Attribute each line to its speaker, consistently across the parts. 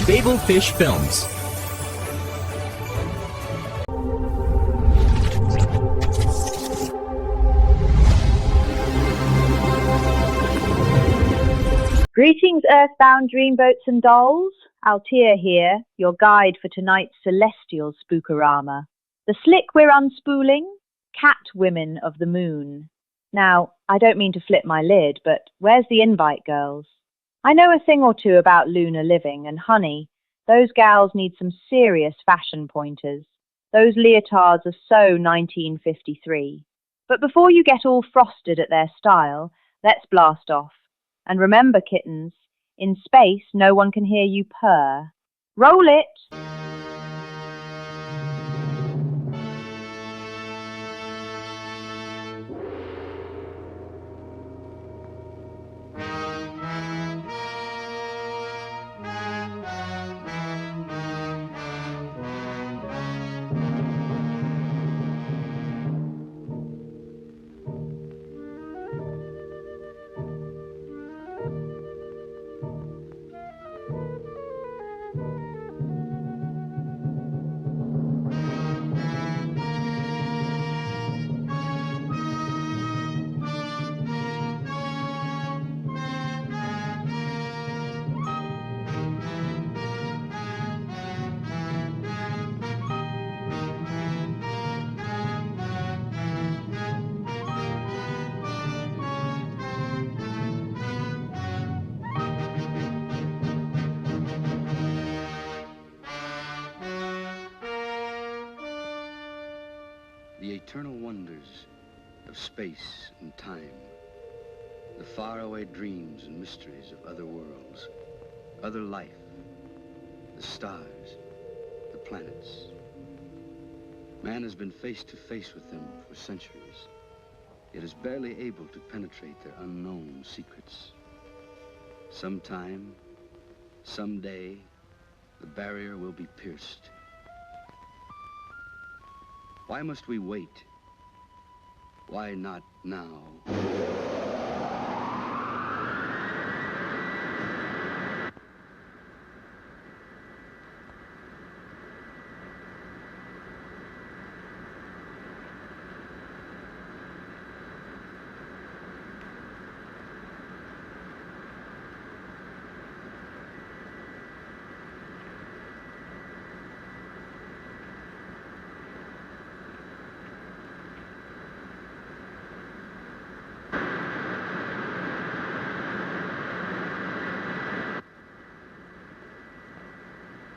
Speaker 1: Babelfish Films.
Speaker 2: Greetings, earthbound dreamboats and dolls. Altaira here, your guide for tonight's celestial spookorama. The slick we're unspooling, cat women of the moon. Now, I don't mean to flip my lid, but where's the invite, girls? I know a thing or two about lunar living, and honey, those gals need some serious fashion pointers. Those leotards are so 1953. But before you get all frosted at their style, let's blast off. And remember, kittens, in space no one can hear you purr. Roll it!
Speaker 3: The eternal wonders of space and time, the faraway dreams and mysteries of other worlds, other life, the stars, the planets. Man has been face to face with them for centuries, yet is barely able to penetrate their unknown secrets. Sometime, someday, the barrier will be pierced. Why must we wait? Why not now?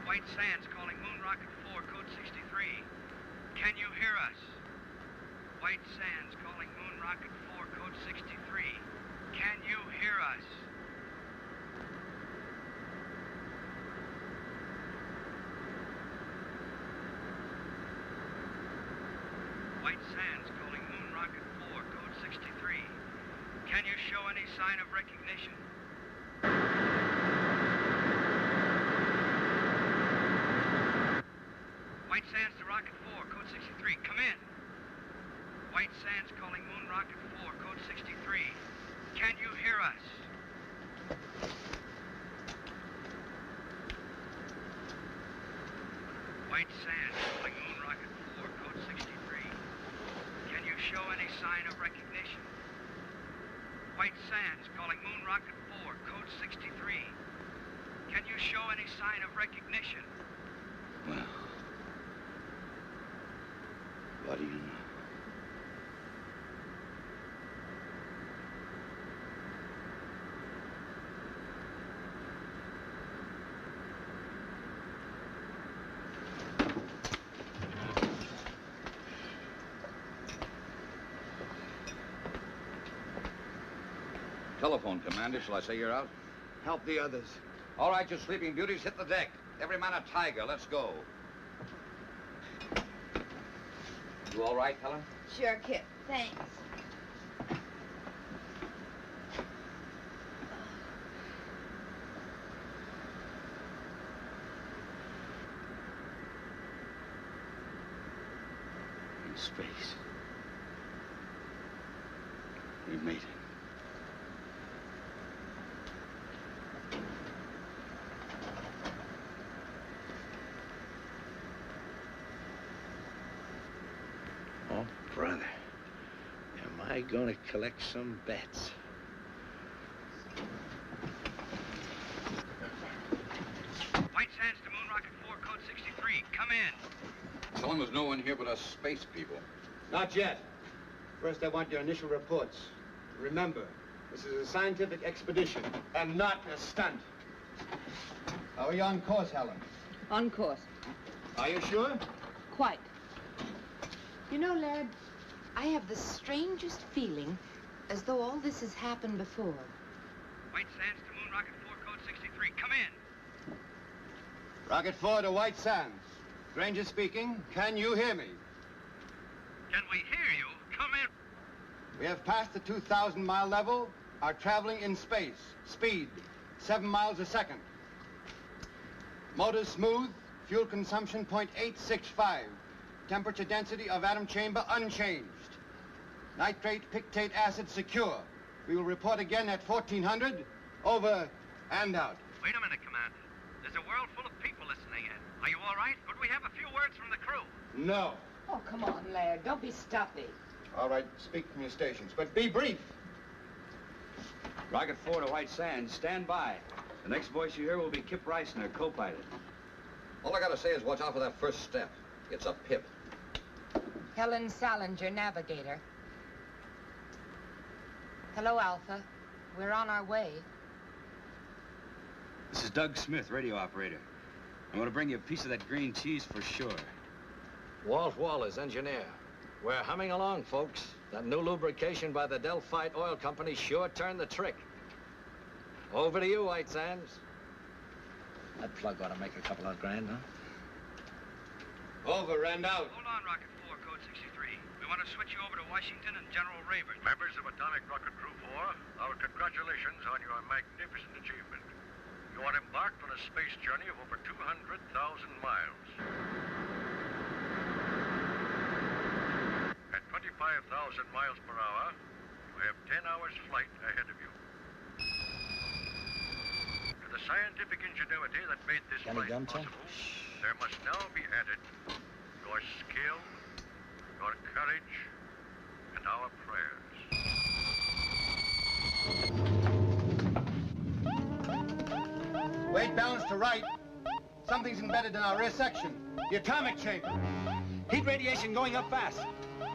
Speaker 4: White Sands calling Moon Rocket 4, code 63. Can you hear us? White Sands calling Moon Rocket 4, code 63. Can you hear us? White Sands calling Moon Rocket 4, code 63. Can you show any sign of recognition? White Sands to Rocket 4, code 63. Come in. White Sands calling Moon Rocket 4, code 63. Can you hear us? White Sands calling Moon Rocket 4, code 63. Can you show any sign of recognition? White Sands calling Moon Rocket 4, code 63. Can you show any sign of recognition?
Speaker 3: Well, what do you know?
Speaker 5: Telephone, Commander. Shall I say you're out?
Speaker 6: Help the others.
Speaker 5: All right, you sleeping beauties, hit the deck. Every man a tiger. Let's go. You all right, Helen?
Speaker 7: Sure, Kip. Thanks.
Speaker 3: In space. We made it.
Speaker 1: I gonna collect some bets?
Speaker 4: White Sands to Moon Rocket 4, code 63. Come in.
Speaker 5: Tell him there's no one here but us space people.
Speaker 6: Not yet. First, I want your initial reports. Remember, this is a scientific expedition and not a stunt. How are you on course, Helen?
Speaker 7: On course.
Speaker 6: Are you sure?
Speaker 7: Quite. You know, lad, I have the strangest feeling as though all this has happened before.
Speaker 4: White Sands to Moon Rocket 4, code 63. Come in.
Speaker 6: Rocket 4 to White Sands. Granger speaking. Can you hear me?
Speaker 4: Can we hear you? Come in.
Speaker 6: We have passed the 2,000-mile level, are traveling in space. Speed, 7 miles a second. Motors smooth, fuel consumption 0.865. Temperature density of atom chamber unchanged. Nitrate pictate acid secure. We will report again at 1400. Over and out.
Speaker 4: Wait a minute, Commander. There's a world full of people listening in. Are you all right? Could we have a few words from the crew?
Speaker 6: No.
Speaker 7: Oh, come on, lad. Don't be stuffy.
Speaker 6: All right, speak from your stations, but be brief.
Speaker 5: Rocket 4 to White Sands, stand by. The next voice you hear will be Kip Reisner, co-pilot. All I gotta say is watch out for that first step. It's a pip.
Speaker 7: Helen Salinger, navigator. Hello, Alpha. We're on our way.
Speaker 3: This is Doug Smith, radio operator. I'm gonna bring you a piece of that green cheese for sure.
Speaker 8: Walt Wallace, engineer. We're humming along, folks. That new lubrication by the Delphite Oil Company sure turned the trick. Over to you, White Sands. That plug ought to make a couple of grand, huh?
Speaker 6: Over and out.
Speaker 4: Hold on, Rocket 4, code 63. We want to switch you over to Washington and General Rayburn.
Speaker 9: Members of Atomic Rocket Crew 4, our congratulations on your magnificent achievement. You are embarked on a space journey of over 200,000 miles. At 25,000 miles per hour, you have 10 hours flight ahead of you. To the scientific ingenuity that made this flight possible, there must now be added your skill, your courage, and our prayers.
Speaker 6: Weight balance to right. Something's embedded in our rear section. The atomic chamber.
Speaker 8: Heat radiation going up fast.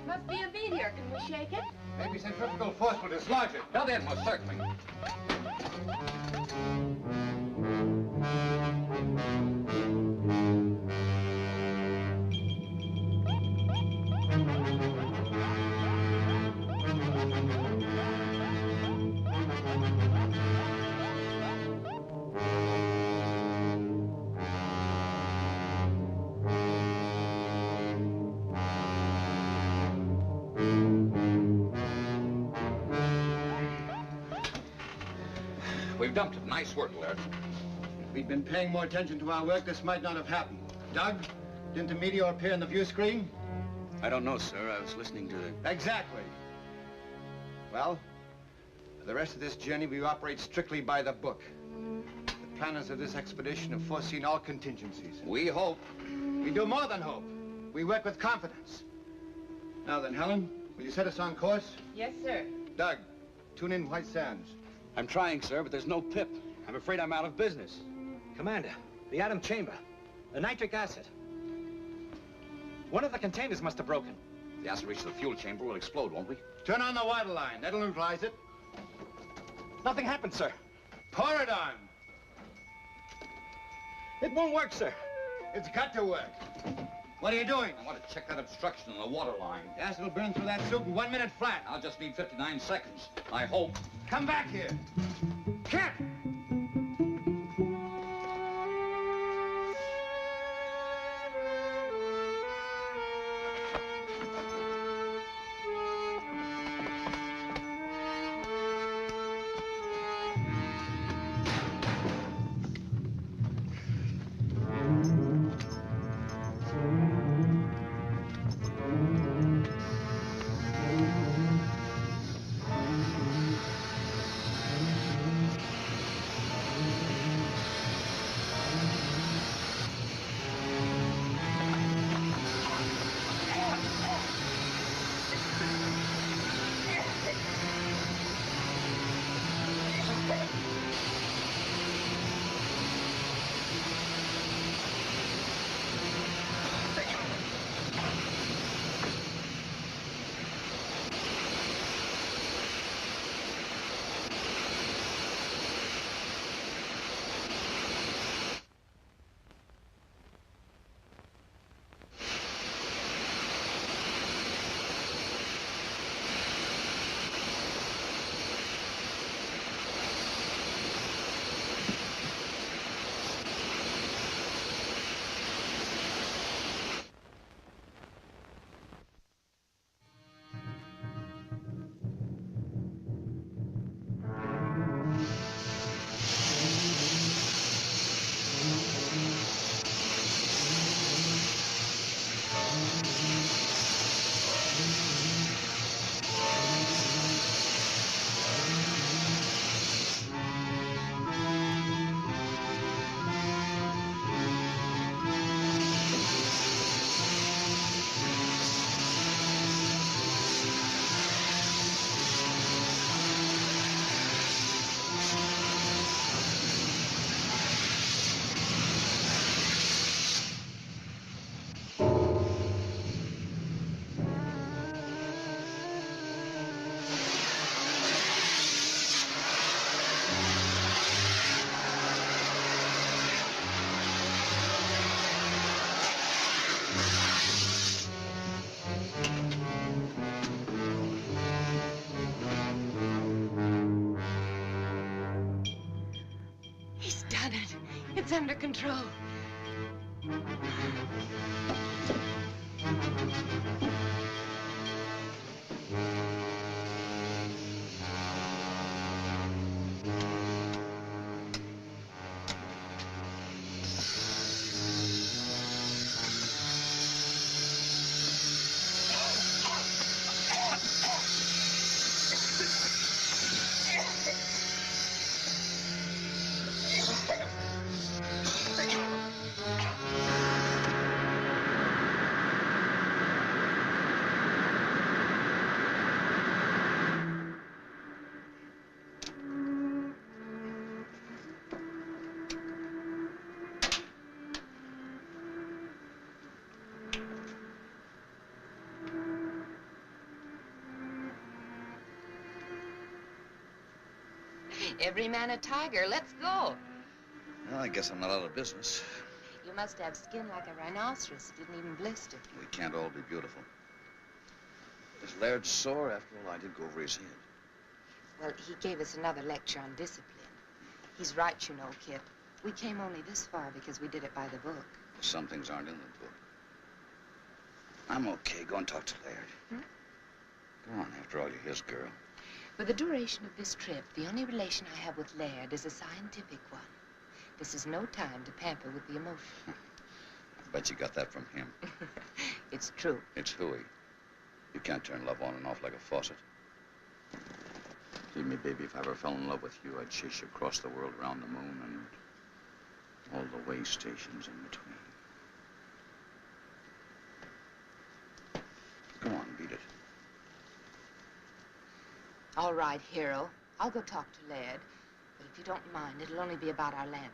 Speaker 7: Must be a meteor. Can we shake it?
Speaker 6: Maybe centrifugal force will dislodge it.
Speaker 5: Well, then, most certainly. We've dumped it. Nice work, Laird.
Speaker 6: If we'd been paying more attention to our work, this might not have happened. Doug, didn't the meteor appear on the view screen?
Speaker 3: I don't know, sir. I was listening to the...
Speaker 6: Exactly. Well, for the rest of this journey, we operate strictly by the book. The planners of this expedition have foreseen all contingencies.
Speaker 5: We hope.
Speaker 6: We do more than hope. We work with confidence. Now then, Helen, will you set us on course?
Speaker 7: Yes, sir.
Speaker 6: Doug, tune in White Sands.
Speaker 3: I'm trying, sir, but there's no pip. I'm afraid I'm out of business.
Speaker 8: Commander, the atom chamber. The nitric acid. One of the containers must have broken.
Speaker 5: The acid reaches the fuel chamber, will explode, won't we?
Speaker 6: Turn on the water line. That'll neutralize it.
Speaker 8: Nothing happened, sir.
Speaker 6: Pour it on.
Speaker 8: It won't work, sir.
Speaker 6: It's got to work. What are you doing?
Speaker 5: I want to check that obstruction in the water line.
Speaker 6: The acid will burn through that soup in 1 minute flat.
Speaker 5: I'll just need 59 seconds. I hope.
Speaker 6: Come back here. Kip!
Speaker 7: He's done it. It's under control. Every man a tiger. Let's go.
Speaker 5: Well, I guess I'm not out of business.
Speaker 7: You must have skin like a rhinoceros. Didn't even blister.
Speaker 5: We can't all be beautiful. Is Laird sore? After all, I did go over his head.
Speaker 7: Well, he gave us another lecture on discipline. He's right, you know, Kip. We came only this far because we did it by the book.
Speaker 5: Some things aren't in the book. I'm okay. Go and talk to Laird. Go on. After all, you're his girl.
Speaker 7: For the duration of this trip, the only relation I have with Laird is a scientific one. This is no time to pamper with the emotion.
Speaker 5: I bet you got that from him.
Speaker 7: It's true.
Speaker 5: It's hooey. You can't turn love on and off like a faucet. Believe me, baby, if I ever fell in love with you, I'd chase you across the world, around the moon, and all the way stations in between. Go on, beat it.
Speaker 7: All right, hero. I'll go talk to Laird. But if you don't mind, it'll only be about our landing.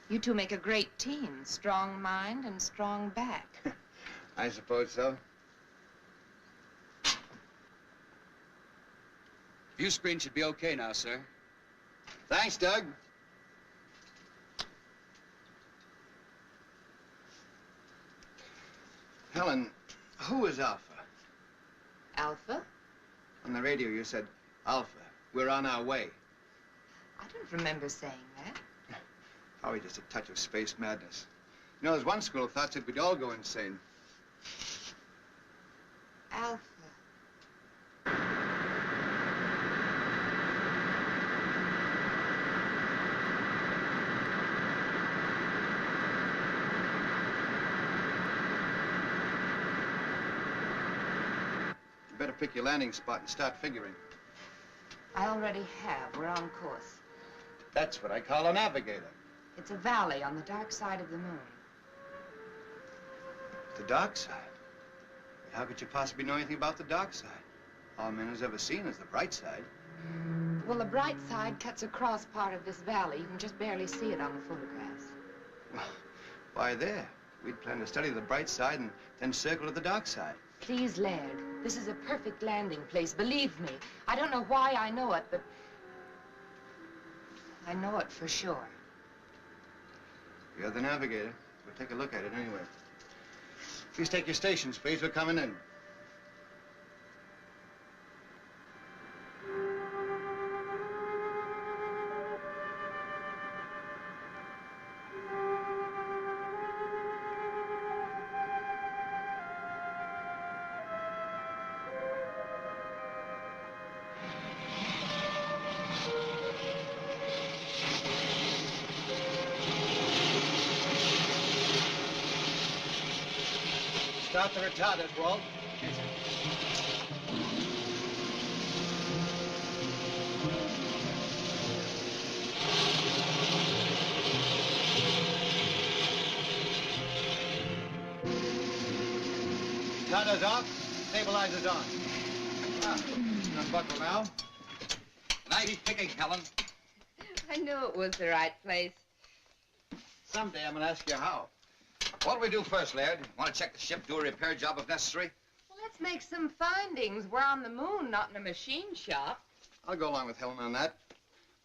Speaker 7: You two make a great team. Strong mind and strong back.
Speaker 6: I suppose so.
Speaker 3: View screen should be okay now, sir.
Speaker 6: Thanks, Doug. Helen, who is Alpha?
Speaker 7: Alpha?
Speaker 6: On the radio, you said, Alpha, we're on our way.
Speaker 7: I don't remember saying that.
Speaker 6: Probably just a touch of space madness. You know, there's one school of thought that we'd all go insane.
Speaker 7: Alpha.
Speaker 6: You better pick your landing spot and start figuring.
Speaker 7: I already have. We're on course.
Speaker 6: That's what I call a navigator.
Speaker 7: It's a valley on the dark side of the moon.
Speaker 6: The dark side? How could you possibly know anything about the dark side? All man has ever seen is the bright side.
Speaker 7: Well, the bright side cuts across part of this valley. You can just barely see it on the photographs.
Speaker 6: Well, why there? We'd plan to study the bright side and then circle to the dark side.
Speaker 7: Please, Laird, this is a perfect landing place. Believe me. I don't know why I know it, but I know it for sure.
Speaker 6: You're the navigator. We'll take a look at it anyway. Please take your stations, please. We're coming in. Start the retarders, Walt. Retarders off, stabilizers on. Unbuckle now.
Speaker 5: Nice picking, Helen.
Speaker 7: I knew it was the right place.
Speaker 6: Someday I'm gonna ask you how.
Speaker 5: What'll we do first, Laird? Want to check the ship, do a repair job if necessary?
Speaker 7: Well, let's make some findings. We're on the moon, not in a machine shop.
Speaker 6: I'll go along with Helen on that.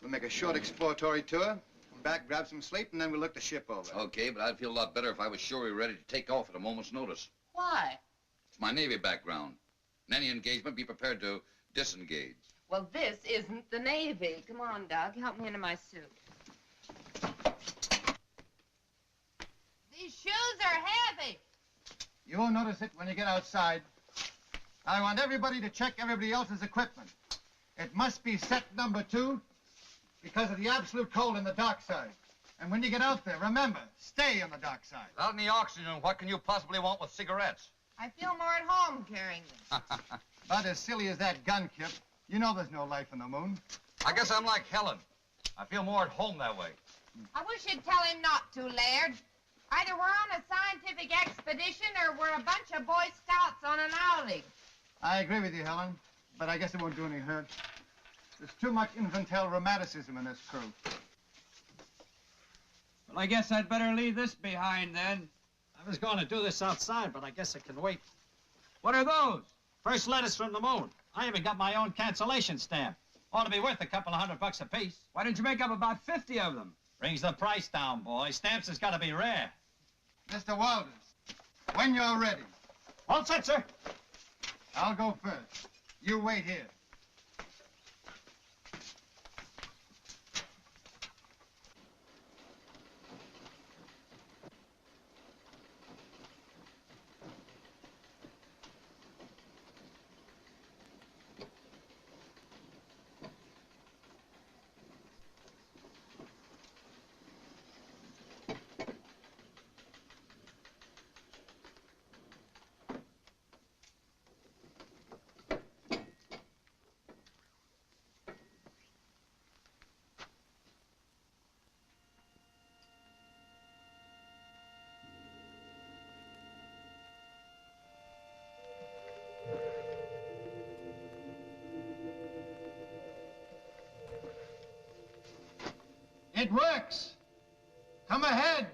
Speaker 6: We'll make a short exploratory tour, come back, grab some sleep, and then we'll look the ship over.
Speaker 5: Okay, but I'd feel a lot better if I was sure we were ready to take off at a moment's notice.
Speaker 7: Why?
Speaker 5: It's my Navy background. In any engagement, be prepared to Disengage.
Speaker 7: Well, this isn't the Navy. Come on, Doug. Help me into my suit. These shoes are heavy.
Speaker 6: You won't notice it when you get outside. I want everybody to check everybody else's equipment. It must be set number 2 because of the absolute cold in the dark side. And when you get out there, remember, stay on the dark side.
Speaker 5: Without any oxygen, what can you possibly want with cigarettes?
Speaker 7: I feel more at home carrying them.
Speaker 6: About as silly as that gun, Kip. You know there's no life on the moon.
Speaker 5: I guess I'm like Helen. I feel more at home that way.
Speaker 7: I wish you'd tell him not to, Laird. Either we're on a scientific expedition or we're a bunch of Boy Scouts on an outing.
Speaker 6: I agree with you, Helen, but I guess it won't do any hurt. There's too much infantile rheumatism in this crew.
Speaker 10: Well, I guess I'd better leave this behind then.
Speaker 8: I was going to do this outside, but I guess it can wait.
Speaker 10: What are those?
Speaker 8: First letters from the moon. I even got my own cancellation stamp. Ought to be worth a couple of $100 apiece.
Speaker 10: Why didn't you make up about 50 of them?
Speaker 8: Brings the price down, boy. Stamps has got to be rare.
Speaker 6: Mr. Walters, when you're ready.
Speaker 8: All set, sir.
Speaker 6: I'll go first. You wait here. It works. Come ahead.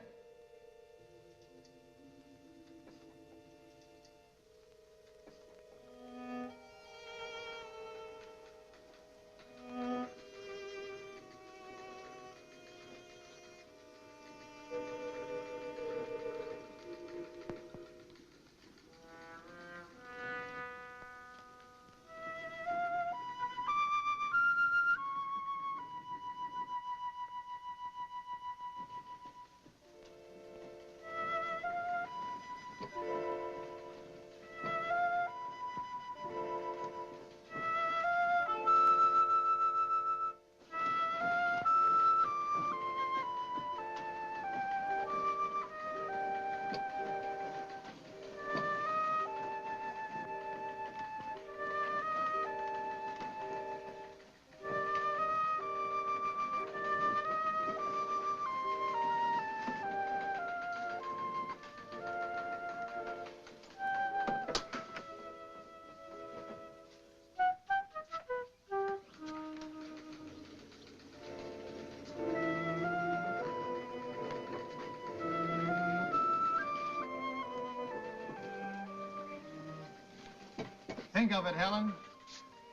Speaker 6: Think of it, Helen.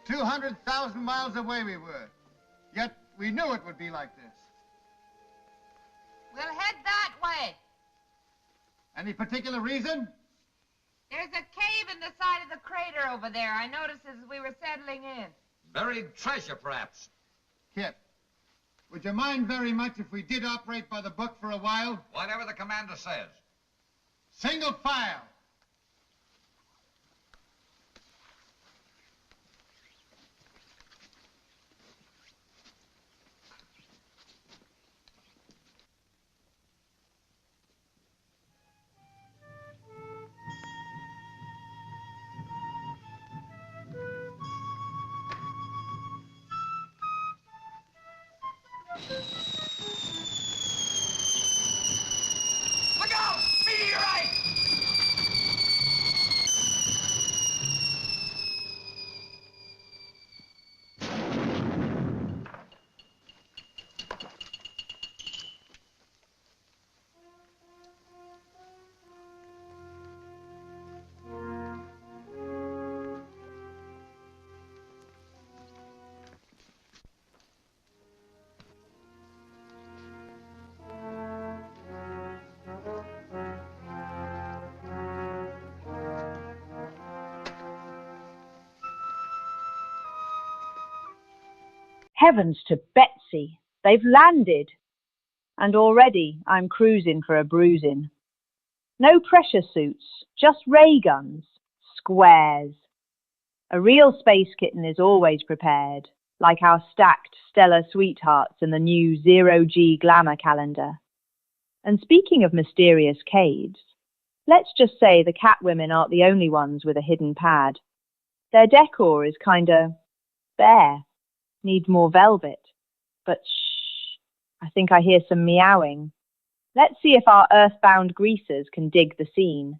Speaker 6: 200,000 miles away we were. Yet we knew it would be like this.
Speaker 7: We'll head that way.
Speaker 6: Any particular reason?
Speaker 7: There's a cave in the side of the crater over there. I noticed as we were settling in.
Speaker 5: Buried treasure, perhaps.
Speaker 6: Kip, would you mind very much if we did operate by the book for a while?
Speaker 5: Whatever the commander says.
Speaker 6: Single file.
Speaker 5: Look out! Meteorite!
Speaker 2: Heavens to Betsy, they've landed. And already I'm cruising for a bruising. No pressure suits, just ray guns, squares. A real space kitten is always prepared, like our stacked stellar sweethearts in the new zero-G glamour calendar. And speaking of mysterious caves, let's just say the cat women aren't the only ones with a hidden pad. Their decor is kinda bare, needs more velvet. But shh, I think I hear some meowing. Let's see if our earthbound greasers can dig the scene.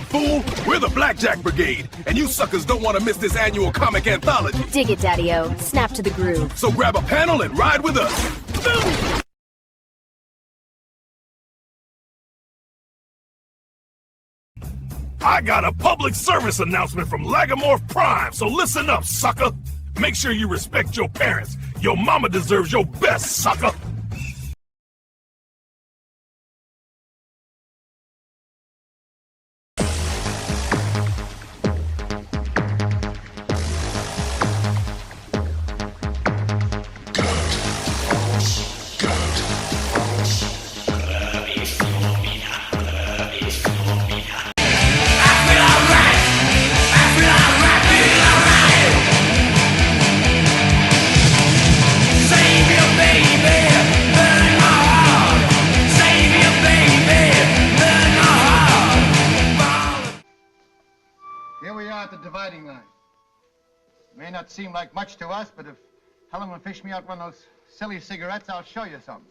Speaker 11: Fool, we're the Blackjack Brigade, and you suckers don't want to miss this annual comic anthology.
Speaker 12: Dig it, Daddy-O. Snap to the groove.
Speaker 11: So grab a panel and ride with us. I got a public service announcement from Lagomorph Prime, so listen up, sucker. Make sure you respect your parents. Your mama deserves your best, sucker.
Speaker 6: Dividing line. May not seem like much to us, but if Helen will fish me out one of those silly cigarettes, I'll show you something.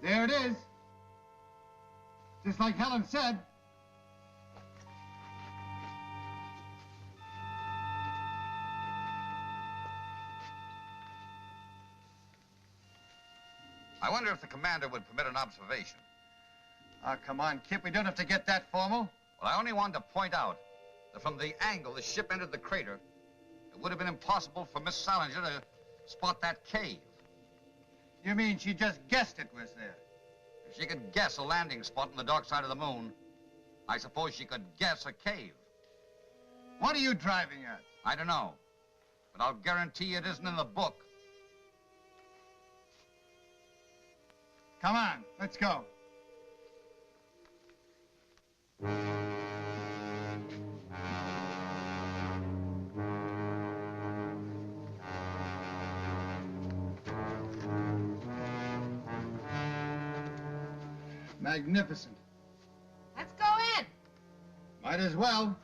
Speaker 6: There it is. Just like Helen said.
Speaker 5: I wonder if the commander would permit an observation.
Speaker 6: Oh, come on, Kip. We don't have to get that formal.
Speaker 5: Well, I only wanted to point out that from the angle the ship entered the crater, it would have been impossible for Miss Salinger to spot that cave.
Speaker 6: You mean she just guessed it was there?
Speaker 5: If she could guess a landing spot on the dark side of the moon, I suppose she could guess a cave.
Speaker 6: What are you driving at?
Speaker 5: I don't know, but I'll guarantee it isn't in the book.
Speaker 6: Come on, let's go. Magnificent.
Speaker 7: Let's go in.
Speaker 6: Might as well.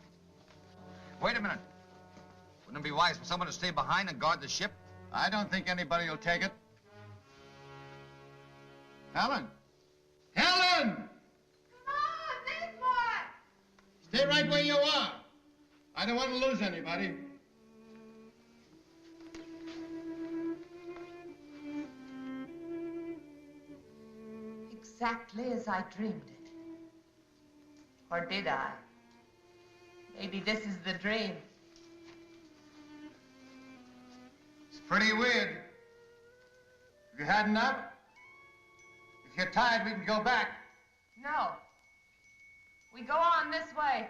Speaker 5: Wait a minute. Wouldn't it be wise for someone to stay behind and guard the ship?
Speaker 6: I don't think anybody will take it. Helen! Helen!
Speaker 7: Come on, this boy!
Speaker 6: Stay right where you are. I don't want to lose anybody.
Speaker 7: Exactly as I dreamed it. Or did I? Maybe this is the dream.
Speaker 6: It's pretty weird. Have you had enough? If you're tired, we can go back.
Speaker 7: No. We go on this way.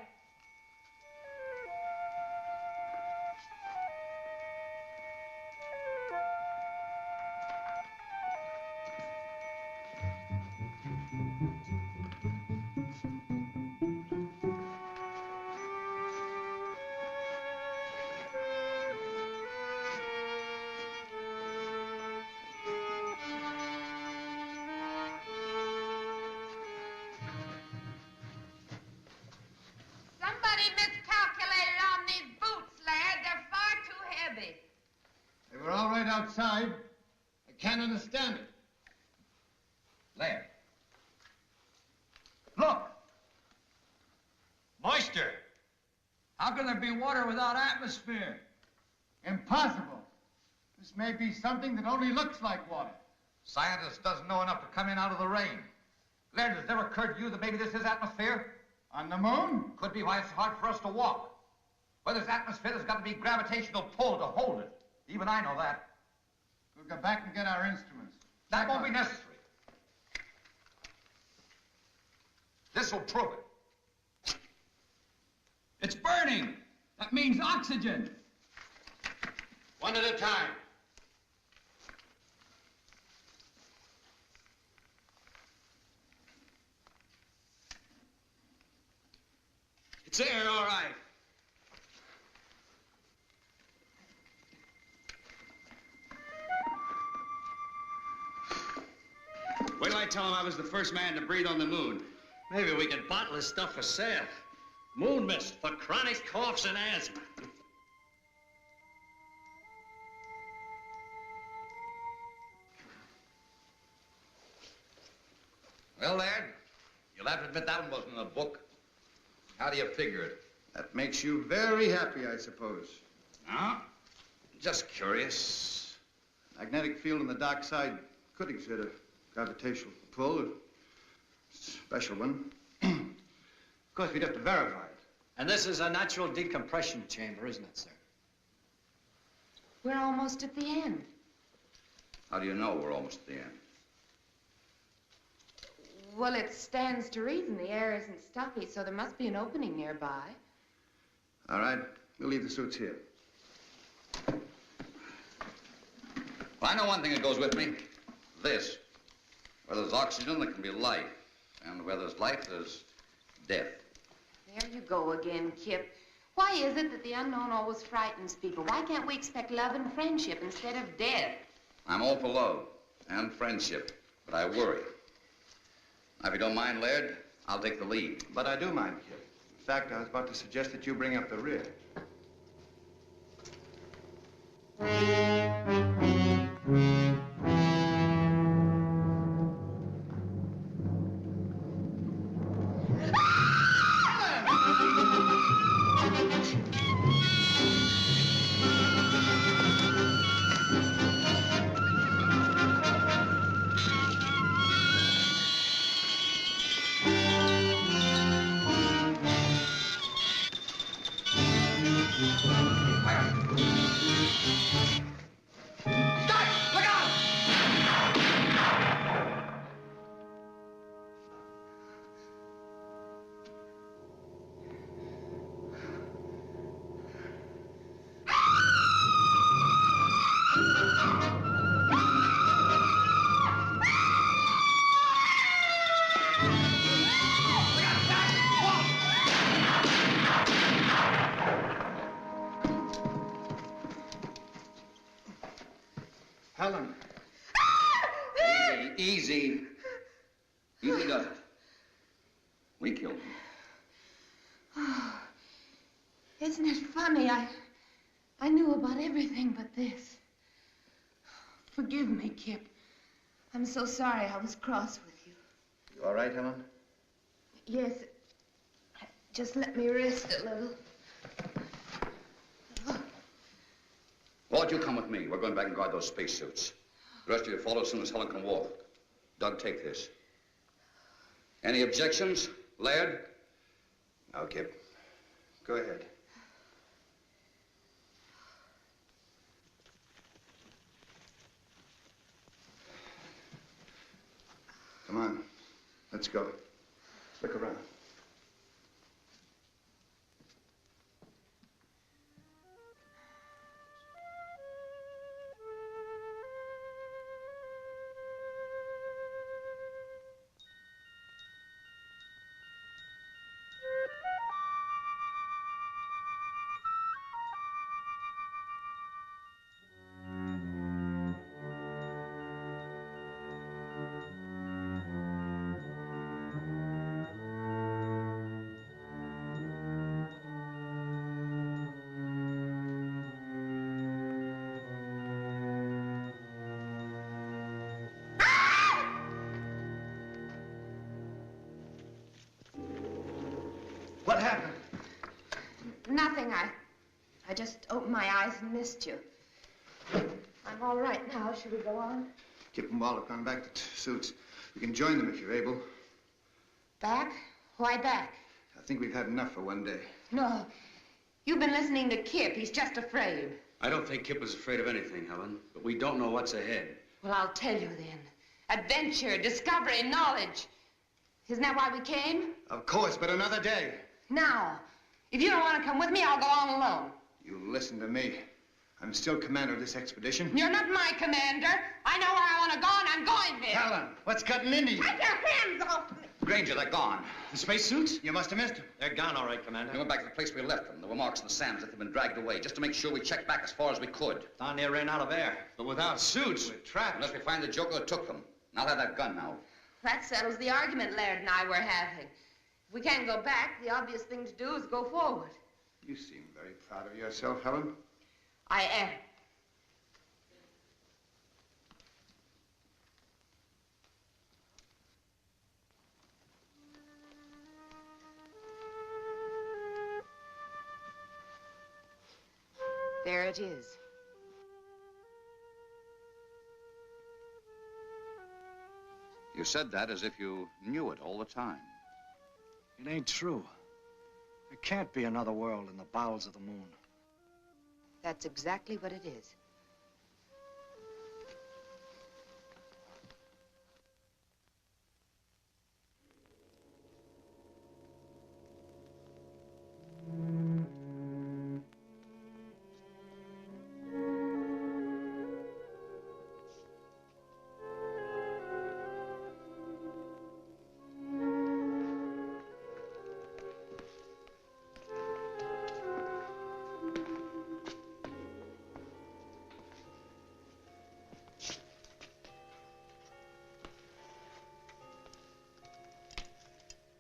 Speaker 6: side. I can't understand it.
Speaker 5: Laird. Look! Moisture!
Speaker 10: How can there be water without atmosphere?
Speaker 6: Impossible. This may be something that only looks like water.
Speaker 5: Scientist doesn't know enough to come in out of the rain. Laird, has it ever occurred to you that maybe this is atmosphere?
Speaker 6: On the moon?
Speaker 5: Could be why it's hard for us to walk. Where there's atmosphere, there's got to be gravitational pull to hold it. Even I know that.
Speaker 6: We'll go back and get our instruments.
Speaker 5: That won't be necessary. This will prove it.
Speaker 10: It's burning. That means oxygen.
Speaker 6: One at a time.
Speaker 13: It's air, all right. Wait till I tell him I was the first man to breathe on the moon.
Speaker 8: Maybe we can bottle this stuff for sale. Moon mist for chronic coughs and asthma.
Speaker 5: Well, Laird, you'll have to admit that one wasn't in a book. How do you figure it?
Speaker 6: That makes you very happy, I suppose.
Speaker 5: No? Just curious.
Speaker 6: Magnetic field on the dark side could exert a gravitational pull, a special one. Of course, we'd have to verify it.
Speaker 8: And this is a natural decompression chamber, isn't it, sir?
Speaker 7: We're almost at the end.
Speaker 5: How do you know we're almost at the end?
Speaker 7: Well, it stands to reason the air isn't stuffy, so there must be an opening nearby.
Speaker 6: All right, we'll leave the suits here.
Speaker 5: Well, I know one thing that goes with me. This. Where there's oxygen, there can be life. And where there's life, there's death.
Speaker 7: There you go again, Kip. Why is it that the unknown always frightens people? Why can't we expect love and friendship instead of death?
Speaker 5: I'm all for love and friendship, but I worry. Now, if you don't mind, Laird, I'll take the lead.
Speaker 6: But I do mind, Kip. In fact, I was about to suggest that you bring up the rear. Helen.
Speaker 5: Easy. Easy does it. We killed him.
Speaker 7: Oh, isn't it funny? I knew about everything but this. Forgive me, Kip. I'm so sorry I was cross with you.
Speaker 6: You all right, Helen?
Speaker 7: Yes. Just let me rest a little.
Speaker 5: Ward, you come with me. We're going back and guard those spacesuits. The rest of you follow as soon as Helen can walk. Doug, take this. Any objections, Laird?
Speaker 6: No, Kip. Go ahead. Come on. Let's go. Look around. What happened?
Speaker 7: Nothing. I just opened my eyes and missed you. I'm all right now. Should we go on?
Speaker 6: Kip and Walt have gone back to suits. You can join them if you're able.
Speaker 7: Back? Why back?
Speaker 6: I think we've had enough for one day.
Speaker 7: No. You've been listening to Kip. He's just afraid.
Speaker 13: I don't think Kip was afraid of anything, Helen, but we don't know what's ahead.
Speaker 7: Well, I'll tell you then. Adventure, discovery, knowledge. Isn't that why we came?
Speaker 6: Of course, but another day.
Speaker 7: Now, if you don't want to come with me, I'll go on alone.
Speaker 6: You listen to me. I'm still commander of this expedition.
Speaker 7: You're not my commander. I know where I want to go, and I'm going there.
Speaker 6: Helen, what's cutting into you?
Speaker 7: Take your hands off me.
Speaker 5: Granger, they're gone.
Speaker 6: The spacesuits? You must have missed them.
Speaker 8: They're gone, all right, Commander.
Speaker 5: We went back to the place we left them. There were marks in the sand as if they'd been dragged away, just to make sure we checked back as far as we could.
Speaker 8: Down there ran out of air.
Speaker 6: But without suits, we're trapped.
Speaker 5: Unless we find the joker that took them. And I'll have that gun now.
Speaker 7: That settles the argument Laird and I were having. If we can't go back, the obvious thing to do is go forward.
Speaker 6: You seem very proud of yourself, Helen.
Speaker 7: I am. There it is.
Speaker 5: You said that as if you knew it all the time.
Speaker 8: It ain't true. There can't be another world in the bowels of the moon.
Speaker 7: That's exactly what it is.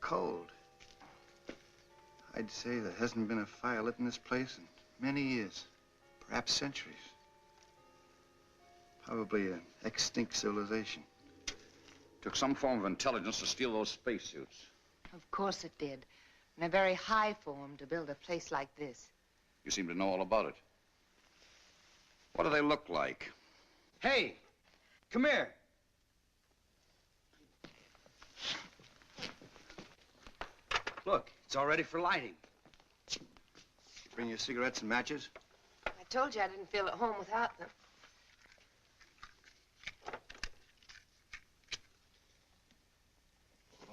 Speaker 6: Cold. I'd say there hasn't been a fire lit in this place in many years, perhaps centuries. Probably an extinct civilization.
Speaker 5: Took some form of intelligence to steal those spacesuits.
Speaker 7: Of course it did. In a very high form to build a place like this.
Speaker 5: You seem to know all about it. What do they look like?
Speaker 6: Hey, come here.
Speaker 13: Look, it's all ready for lighting.
Speaker 6: Bring your cigarettes and matches?
Speaker 7: I told you I didn't feel at home without them.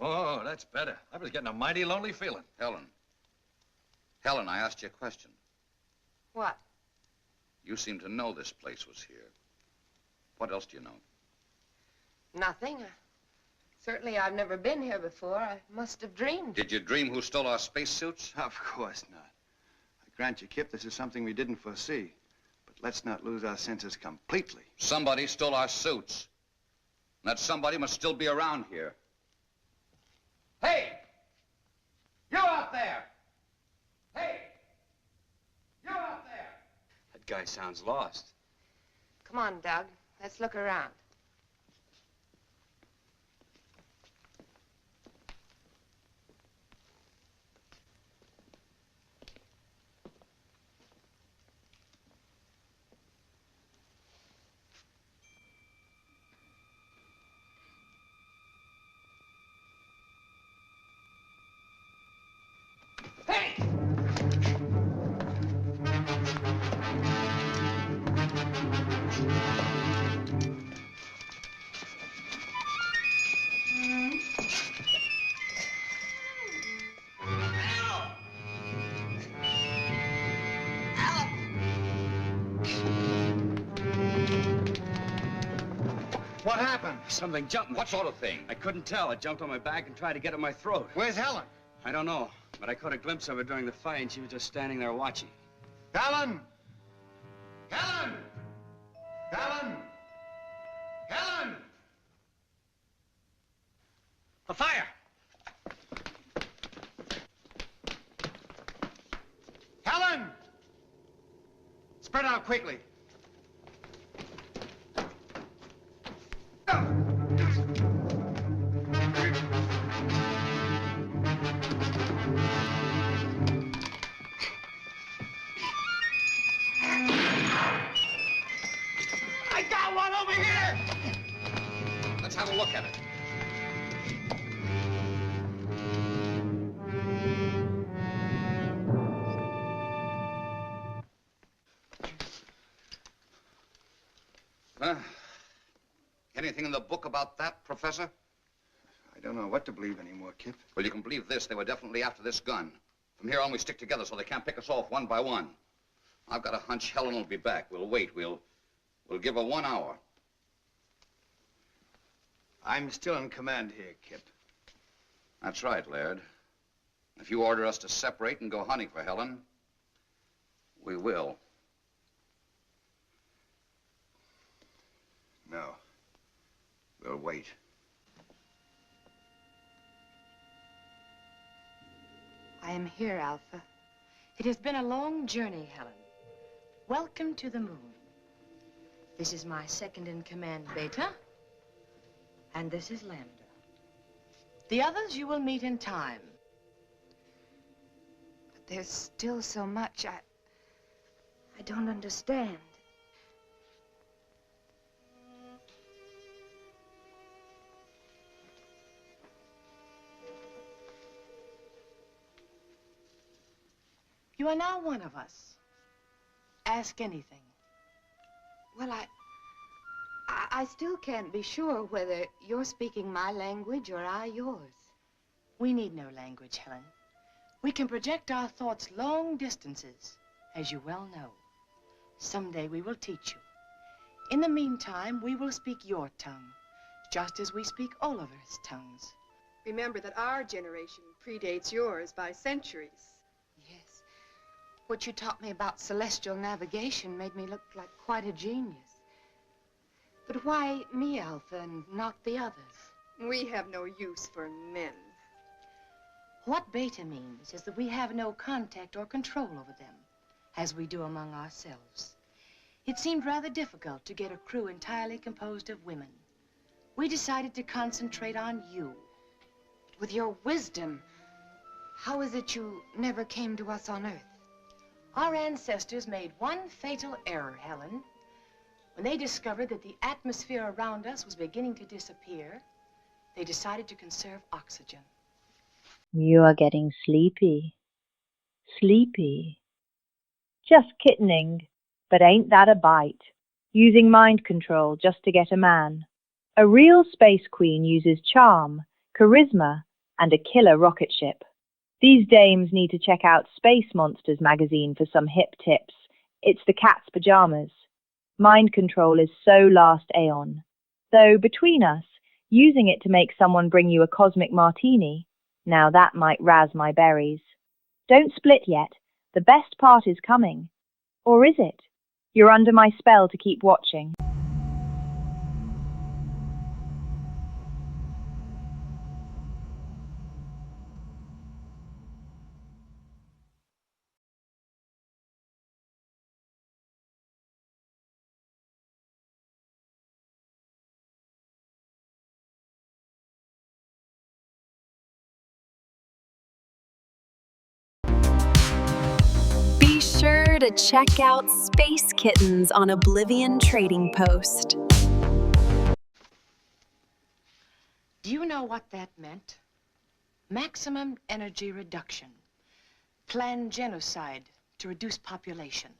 Speaker 8: Oh, that's better. I was getting a mighty lonely feeling.
Speaker 5: Helen. Helen, I asked you a question.
Speaker 7: What?
Speaker 5: You seem to know this place was here. What else do you know?
Speaker 7: Nothing. Certainly I've never been here before. I must have dreamed.
Speaker 5: Did you dream who stole our spacesuits?
Speaker 6: Of course not. I grant you, Kip, this is something we didn't foresee. But let's not lose our senses completely.
Speaker 5: Somebody stole our suits. And that somebody must still be around here.
Speaker 13: Hey! You out there! Hey! You out there! That guy sounds lost.
Speaker 7: Come on, Doug. Let's look around.
Speaker 6: What happened?
Speaker 13: Something jumped me.
Speaker 5: What sort of thing?
Speaker 13: I couldn't tell. It jumped on my back and tried to get at my throat.
Speaker 6: Where's Helen?
Speaker 13: I don't know, but I caught a glimpse of her during the fight, and she was just standing there watching.
Speaker 6: Helen! Helen! Helen! Helen!
Speaker 13: A fire!
Speaker 6: Helen! Spread out quickly.
Speaker 5: Anything in the book about that, Professor?
Speaker 6: I don't know what to believe anymore, Kip.
Speaker 5: Well, you can believe this. They were definitely after this gun. From here on, we stick together so they can't pick us off one by one. I've got a hunch Helen will be back. We'll wait. We'll give her 1 hour.
Speaker 6: I'm still in command here, Kip.
Speaker 5: That's right, Laird. If you order us to separate and go hunting for Helen, we will.
Speaker 6: No. We'll wait.
Speaker 7: I am here, Alpha. It has been a long journey, Helen. Welcome to the moon. This is my second in command, Beta. And this is Lambda. The others you will meet in time. But there's still so much I don't understand. You are now one of us. Ask anything. Well, I still can't be sure whether you're speaking my language or I yours. We need no language, Helen. We can project our thoughts long distances, as you well know. Someday we will teach you. In the meantime, we will speak your tongue, just as we speak Oliver's tongues.
Speaker 14: Remember that our generation predates yours by centuries.
Speaker 7: Yes. What you taught me about celestial navigation made me look like quite a genius. But why me, Alpha, and not the others?
Speaker 14: We have no use for men.
Speaker 7: What Beta means is that we have no contact or control over them, as we do among ourselves. It seemed rather difficult to get a crew entirely composed of women. We decided to concentrate on you. With your wisdom, how is it you never came to us on Earth? Our ancestors made one fatal error, Helen. When they discovered that the atmosphere around us was beginning to disappear, they decided to conserve oxygen.
Speaker 2: You are getting sleepy. Sleepy. Just kittening, but ain't that a bite? Using mind control just to get a man. A real space queen uses charm, charisma, and a killer rocket ship. These dames need to check out Space Monsters magazine for some hip tips. It's the cat's pajamas. Mind control is so last aeon. Though, between us, using it to make someone bring you a cosmic martini, now that might razz my berries. Don't split yet. The best part is coming. Or is it? You're under my spell to keep watching.
Speaker 12: Be sure to check out Space Kittens on Oblivion Trading Post.
Speaker 7: Do you know what that meant? Maximum energy reduction. Planned genocide to reduce population.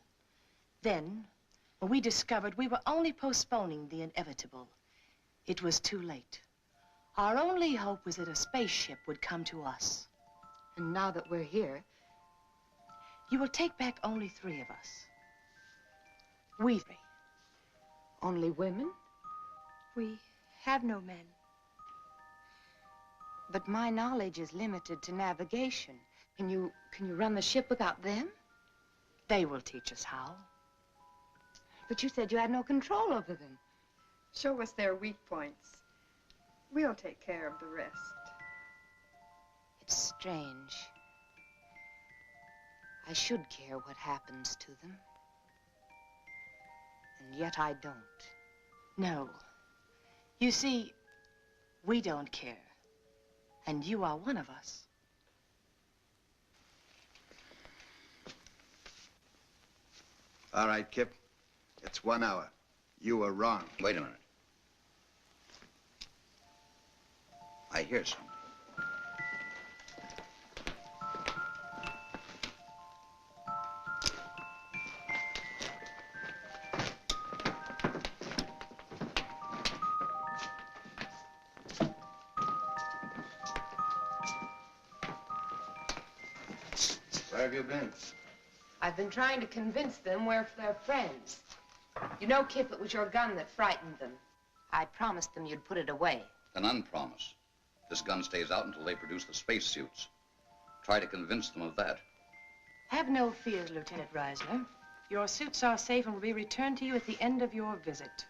Speaker 7: Then, when we discovered we were only postponing the inevitable, it was too late. Our only hope was that a spaceship would come to us. And now that we're here, you will take back only 3 of us. We 3. Only women?
Speaker 14: We have no men.
Speaker 7: But my knowledge is limited to navigation. Can you run the ship without them? They will teach us how. But you said you had no control over them.
Speaker 14: Show us their weak points. We'll take care of the rest.
Speaker 7: It's strange. I should care what happens to them. And yet I don't. No. You see, we don't care. And you are one of us.
Speaker 6: All right, Kip. It's 1 hour. You were wrong.
Speaker 5: Wait a minute. I hear something.
Speaker 6: have you been?
Speaker 7: I've been trying to convince them we're their friends. You know, Kip, it was your gun that frightened them. I promised them you'd put it away.
Speaker 5: Then unpromise. This gun stays out until they produce the spacesuits. Try to convince them of that.
Speaker 15: Have no fears, Lieutenant Reisner. Your suits are safe and will be returned to you at the end of your visit.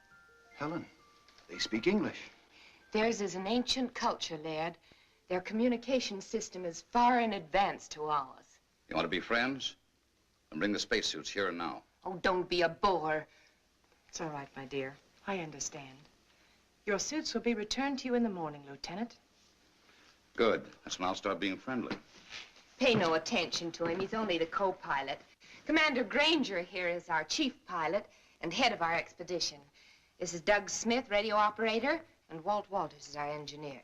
Speaker 6: Helen, they speak English.
Speaker 7: Theirs is an ancient culture, Laird. Their communication system is far in advance to ours.
Speaker 5: You want to be friends? Then bring the spacesuits here and now.
Speaker 7: Oh, don't be a bore.
Speaker 15: It's all right, my dear. I understand. Your suits will be returned to you in the morning, Lieutenant.
Speaker 5: Good. That's when I'll start being friendly.
Speaker 7: Pay no attention to him. He's only the co-pilot. Commander Granger here is our chief pilot and head of our expedition. This is Doug Smith, radio operator, and Walt Walters is our engineer.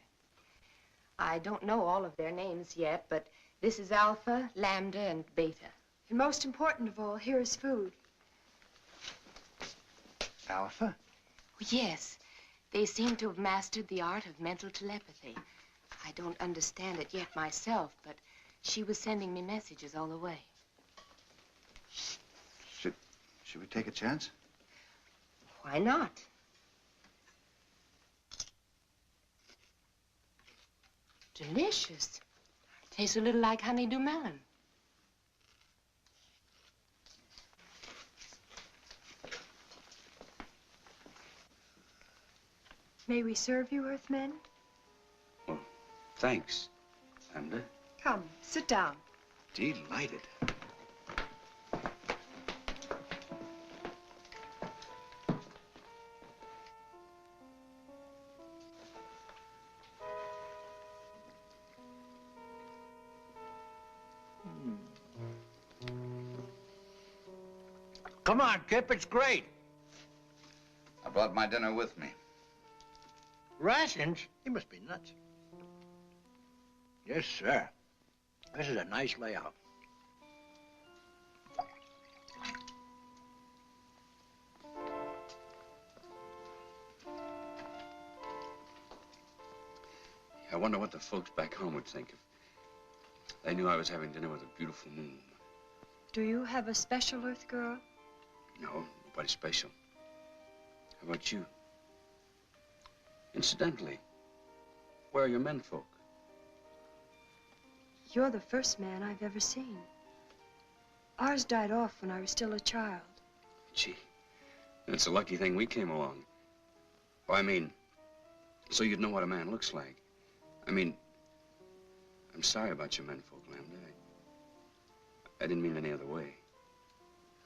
Speaker 7: I don't know all of their names yet, but this is Alpha, Lambda, and Beta.
Speaker 14: And most important of all, here is food.
Speaker 6: Alpha?
Speaker 7: Yes. They seem to have mastered the art of mental telepathy. I don't understand it yet myself, but she was sending me messages all the way.
Speaker 6: Should we take a chance?
Speaker 7: Why not? Delicious. Tastes a little like honeydew melon.
Speaker 14: May we serve you, Earthmen?
Speaker 3: Well, thanks, Lambda.
Speaker 14: Come, sit down.
Speaker 3: Delighted.
Speaker 10: Come on, Kip, it's great.
Speaker 5: I brought my dinner with me.
Speaker 10: Rations? You must be nuts. Yes, sir. This is a nice layout.
Speaker 3: I wonder what the folks back home would think if they knew I was having dinner with a beautiful moon.
Speaker 14: Do you have a special Earth girl?
Speaker 3: No, nobody special. How about you? Incidentally, where are your menfolk?
Speaker 14: You're the first man I've ever seen. Ours died off when I was still a child.
Speaker 3: Gee, it's a lucky thing we came along. Oh, I mean, so you'd know what a man looks like. I mean, I'm sorry about your menfolk, Lambda. I didn't mean any other way.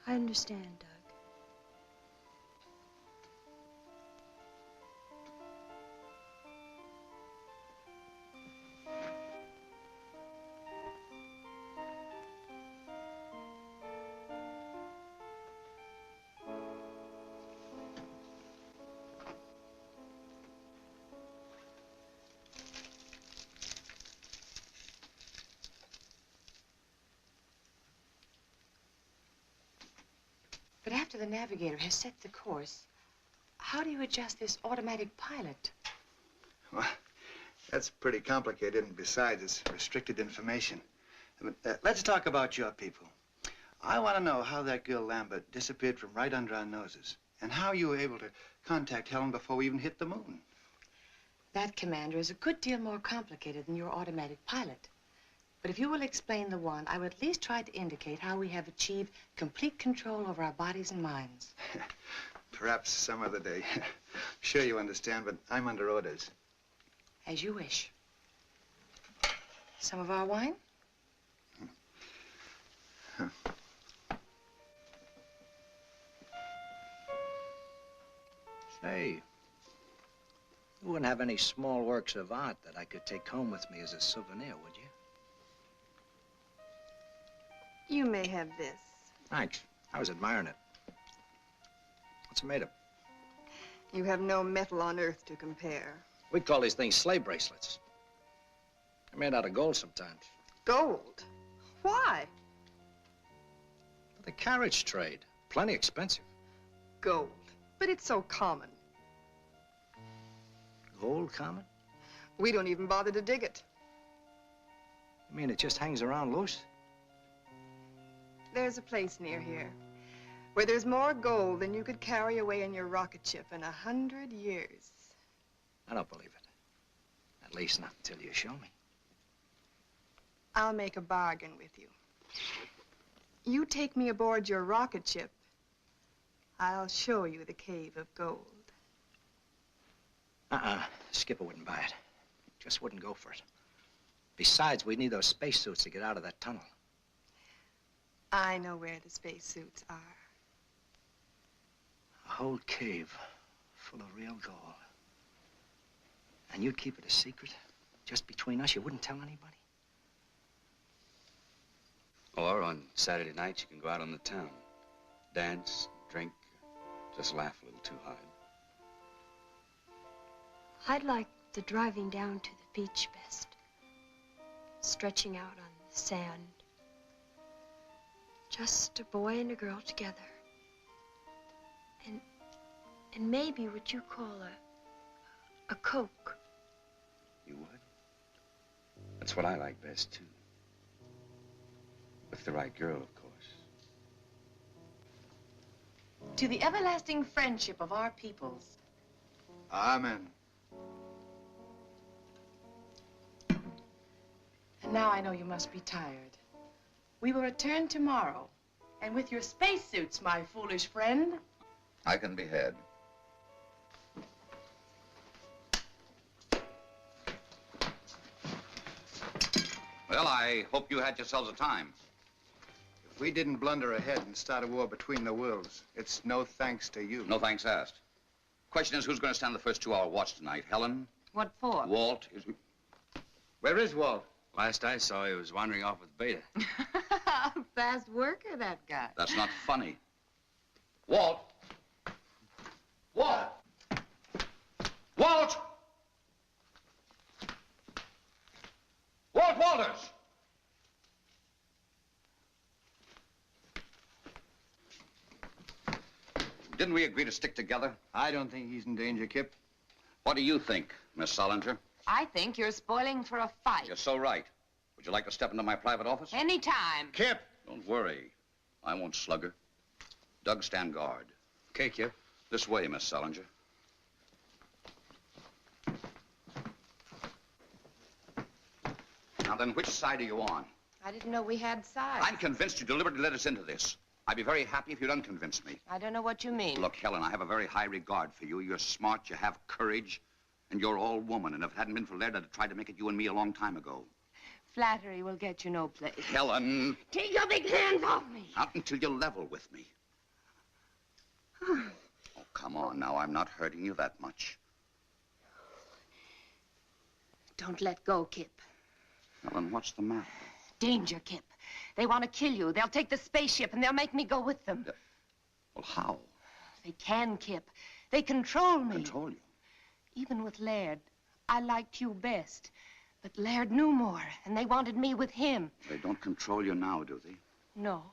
Speaker 14: I understand, Doug.
Speaker 15: But after the navigator has set the course, how do you adjust this automatic pilot?
Speaker 6: Well, that's pretty complicated, and besides, it's restricted information. But, let's talk about your people. I want to know how that girl Lambert disappeared from right under our noses, and how you were able to contact Helen before we even hit the moon.
Speaker 15: That, Commander, is a good deal more complicated than your automatic pilot. But if you will explain the one, I would at least try to indicate how we have achieved complete control over our bodies and minds.
Speaker 6: Perhaps some other day. Sure you understand, but I'm under orders.
Speaker 15: As you wish. Some of our wine?
Speaker 6: Huh.
Speaker 10: Say, you wouldn't have any small works of art that I could take home with me as a souvenir, would you?
Speaker 14: You may have this.
Speaker 10: Thanks. I was admiring it. What's it made of?
Speaker 14: You have no metal on Earth to compare.
Speaker 8: We call these things sleigh bracelets. They're made out of gold sometimes.
Speaker 14: Gold? Why?
Speaker 8: The carriage trade. Plenty expensive.
Speaker 14: Gold. But it's so common.
Speaker 10: Gold common?
Speaker 14: We don't even bother to dig it.
Speaker 10: You mean it just hangs around loose?
Speaker 16: There's a place near here where there's more gold than you could carry away in your rocket ship in 100 years.
Speaker 10: I don't believe it. At least not until you show me.
Speaker 16: I'll make a bargain with you. You take me aboard your rocket ship, I'll show you the cave of gold.
Speaker 10: Skipper wouldn't buy it. Just wouldn't go for it. Besides, we need those spacesuits to get out of that tunnel.
Speaker 16: I know where the spacesuits are.
Speaker 10: A whole cave full of real gold. And you'd keep it a secret? Just between us? You wouldn't tell anybody?
Speaker 5: Or on Saturday nights, you can go out on the town. Dance, drink, just laugh a little too hard.
Speaker 14: I'd like the driving down to the beach best. Stretching out on the sand. Just a boy and a girl together. And maybe what you call a Coke.
Speaker 5: You would? That's what I like best, too. With the right girl, of course.
Speaker 15: To the everlasting friendship of our peoples.
Speaker 6: Amen.
Speaker 15: And now I know you must be tired. We will return tomorrow. And with your spacesuits, my foolish friend.
Speaker 5: I can be had. Well, I hope you had yourselves a time.
Speaker 6: If we didn't blunder ahead and start a war between the worlds, it's no thanks to you.
Speaker 5: No thanks asked. Question is, who's going to stand the first 2-hour watch tonight? Helen?
Speaker 15: What for?
Speaker 5: Walt?
Speaker 6: Where is Walt?
Speaker 13: Last I saw, he was wandering off with Beta.
Speaker 15: Fast worker, that guy.
Speaker 5: That's not funny. Walt! Walt! Walt! Walt Walters! Didn't we agree to stick together?
Speaker 6: I don't think he's in danger, Kip.
Speaker 5: What do you think, Miss Solinger?
Speaker 7: I think you're spoiling for a fight.
Speaker 5: You're so right. Would you like to step into my private office?
Speaker 7: Anytime.
Speaker 6: Kip!
Speaker 5: Don't worry. I won't slug her. Doug, stand guard.
Speaker 13: Okay, Kip.
Speaker 5: This way, Miss Solinger. Now then, which side are you on?
Speaker 7: I didn't know we had sides.
Speaker 5: I'm convinced you deliberately led us into this. I'd be very happy if you'd unconvince me.
Speaker 7: I don't know what you mean.
Speaker 5: Look, Helen, I have a very high regard for you. You're smart, you have courage, and you're all woman. And if it hadn't been for Laird, I'd have tried to make it you and me a long time ago.
Speaker 7: Flattery will get you no place.
Speaker 5: Helen!
Speaker 7: Take your big hands off me.
Speaker 5: Not until you level with me. Oh, come on now. I'm not hurting you that much.
Speaker 7: Don't let go, Kip.
Speaker 5: Helen, what's the matter?
Speaker 7: Danger, Kip. They want to kill you. They'll take the spaceship and they'll make me go with them.
Speaker 5: Well, how?
Speaker 7: They can, Kip. They control me.
Speaker 5: Control you?
Speaker 7: Even with Laird, I liked you best. But Laird knew more, and they wanted me with him.
Speaker 5: They don't control you now, do they?
Speaker 7: No.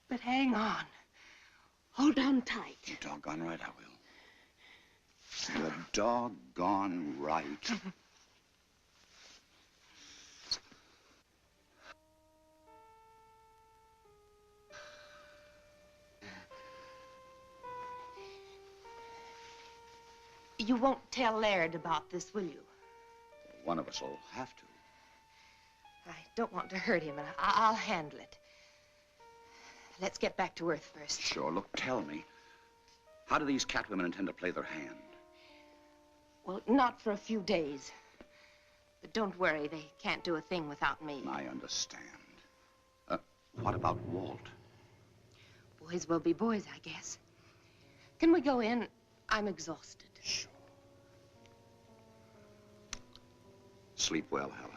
Speaker 7: But hang on. Hold on tight.
Speaker 5: You're doggone right I will. You're doggone right.
Speaker 7: You won't tell Laird about this, will you?
Speaker 5: One of us will have to.
Speaker 7: I don't want to hurt him, and I'll handle it. Let's get back to Earth first.
Speaker 5: Sure. Look, tell me, how do these catwomen intend to play their hand?
Speaker 7: Well, not for a few days. But don't worry, they can't do a thing without me.
Speaker 5: I understand. What about Walt?
Speaker 7: Boys will be boys, I guess. Can we go in? I'm exhausted.
Speaker 5: Sure. Sleep well, Helen.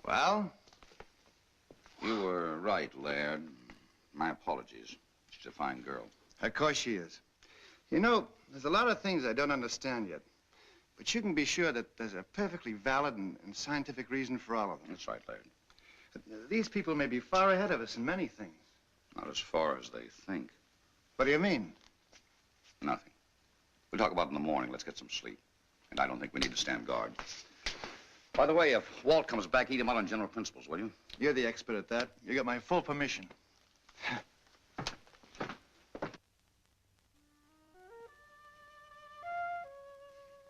Speaker 6: Well?
Speaker 5: You were right, Laird. My apologies. She's a fine girl.
Speaker 6: Of course she is. You know, there's a lot of things I don't understand yet. But you can be sure that there's a perfectly valid and scientific reason for all of them.
Speaker 5: That's right, Laird.
Speaker 6: These people may be far ahead of us in many things.
Speaker 5: Not as far as they think.
Speaker 6: What do you mean?
Speaker 5: Nothing. We'll talk about it in the morning. Let's get some sleep. And I don't think we need to stand guard. By the way, if Walt comes back, eat him out on general principles, will you?
Speaker 6: You're the expert at that. You got my full permission.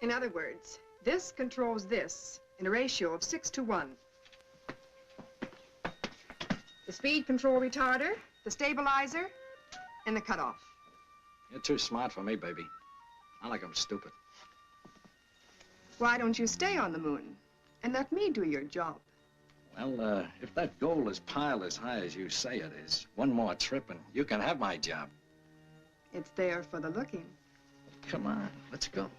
Speaker 16: In other words, this controls this in a ratio of 6 to 1. The speed control retarder, the stabilizer, and the cutoff.
Speaker 8: You're too smart for me, baby. I like 'em stupid.
Speaker 16: Why don't you stay on the moon and let me do your job?
Speaker 8: Well, if that goal is piled as high as you say it is, one more trip and you can have my job.
Speaker 16: It's there for the looking.
Speaker 8: Come on, let's go.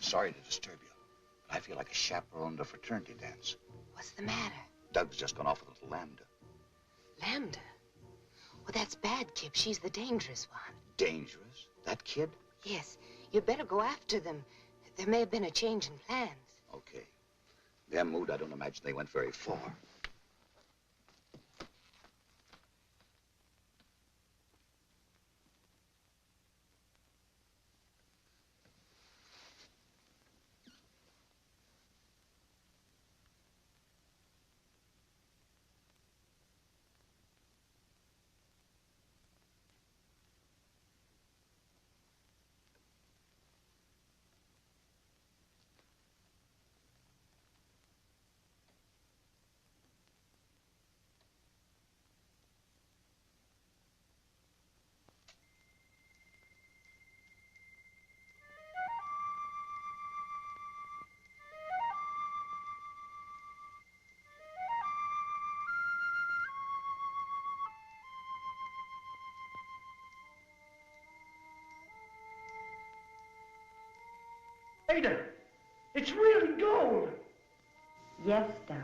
Speaker 5: Sorry to disturb you, but I feel like a chaperone to a fraternity dance.
Speaker 15: What's the matter?
Speaker 5: Doug's just gone off with a little lambda.
Speaker 15: Lambda? Well, that's bad, Kip. She's the dangerous one.
Speaker 5: Dangerous? That kid?
Speaker 15: Yes. You'd better go after them. There may have been a change in plans.
Speaker 5: Okay. Their mood, I don't imagine they went very far.
Speaker 17: Ada, it's really gold.
Speaker 18: Yes, Doug.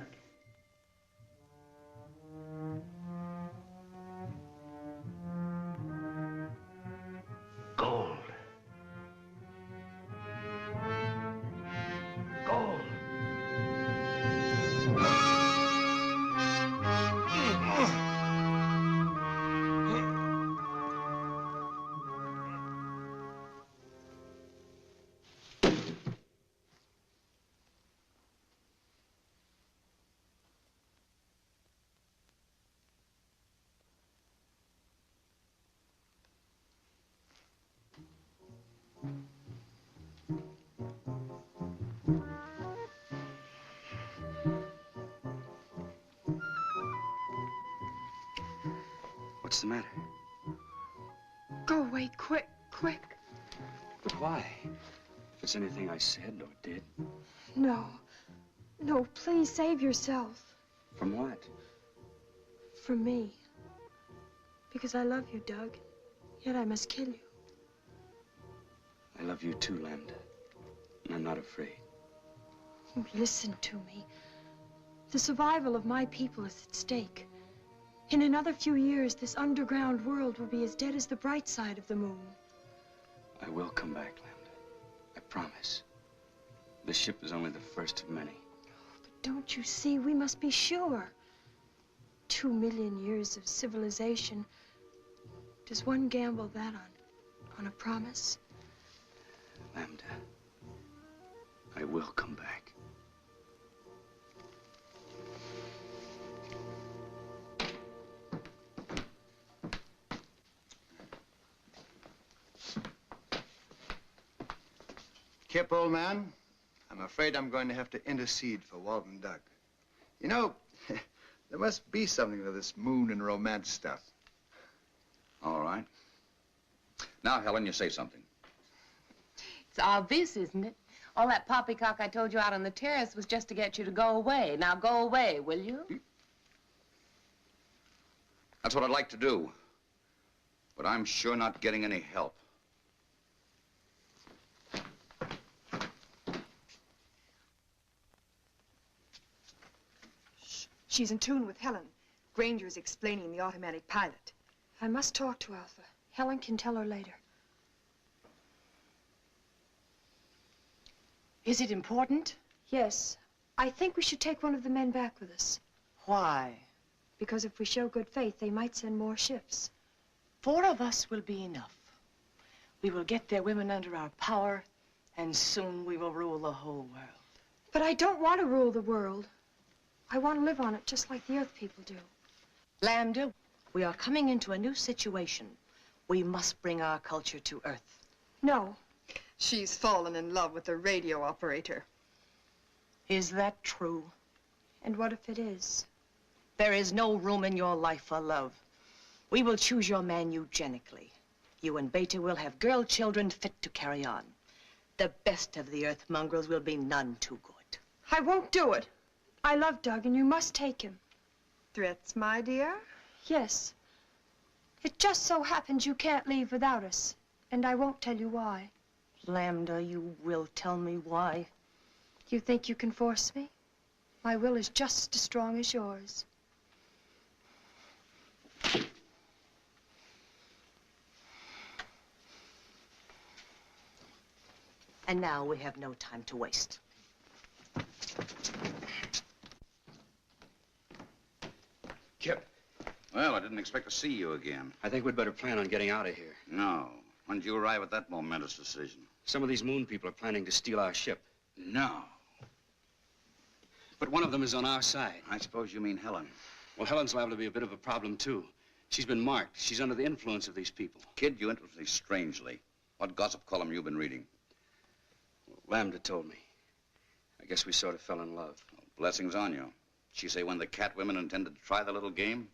Speaker 3: What's the matter?
Speaker 16: Go away, quick, quick.
Speaker 3: But why? If it's anything I said or did.
Speaker 14: No. No, please save yourself.
Speaker 3: From what?
Speaker 14: From me. Because I love you, Doug. Yet I must kill you.
Speaker 3: I love you too, Lambda. And I'm not afraid.
Speaker 14: Oh, listen to me. The survival of my people is at stake. In another few years, this underground world will be as dead as the bright side of the moon.
Speaker 3: I will come back, Lambda. I promise. This ship is only the first of many.
Speaker 14: But don't you see, we must be sure. 2 million years of civilization. Does one gamble that on a promise?
Speaker 3: Lambda, I will come back.
Speaker 6: Kip, old man, I'm afraid I'm going to have to intercede for Walt and Doug. You know, there must be something to this moon and romance stuff.
Speaker 5: All right. Now, Helen, you say something.
Speaker 15: It's obvious, isn't it? All that poppycock I told you out on the terrace was just to get you to go away. Now go away, will you?
Speaker 5: That's what I'd like to do. But I'm sure not getting any help.
Speaker 16: She's in tune with Helen. Granger's explaining the automatic pilot.
Speaker 14: I must talk to Alpha. Helen can tell her later.
Speaker 15: Is it important?
Speaker 14: Yes. I think we should take one of the men back with us.
Speaker 15: Why?
Speaker 14: Because if we show good faith, they might send more ships.
Speaker 15: 4 of us will be enough. We will get their women under our power, and soon we will rule the whole world.
Speaker 14: But I don't want to rule the world. I want to live on it just like the Earth people do.
Speaker 15: Lambda, we are coming into a new situation. We must bring our culture to Earth.
Speaker 14: No.
Speaker 16: She's fallen in love with the radio operator.
Speaker 15: Is that true?
Speaker 14: And what if it is?
Speaker 15: There is no room in your life for love. We will choose your man eugenically. You and Beta will have girl children fit to carry on. The best of the Earth mongrels will be none too good.
Speaker 14: I won't do it. I love Doug, and you must take him.
Speaker 16: Threats, my dear?
Speaker 14: Yes. It just so happens you can't leave without us, and I won't tell you why.
Speaker 15: Lambda, you will tell me why.
Speaker 14: You think you can force me? My will is just as strong as yours.
Speaker 15: And now we have no time to waste.
Speaker 5: Kip. Well, I didn't expect to see you again.
Speaker 3: I think we'd better plan on getting out of here.
Speaker 5: No. When did you arrive at that momentous decision?
Speaker 3: Some of these moon people are planning to steal our ship.
Speaker 5: No.
Speaker 3: But one of them is on our side.
Speaker 5: I suppose you mean Helen.
Speaker 3: Well, Helen's liable to be a bit of a problem, too. She's been marked. She's under the influence of these people.
Speaker 5: Kid, you interest me strangely. What gossip column you been reading?
Speaker 3: Well, Lambda told me. I guess we sort of fell in love.
Speaker 5: Well, blessings on you. She say when the cat women intended to try the little game?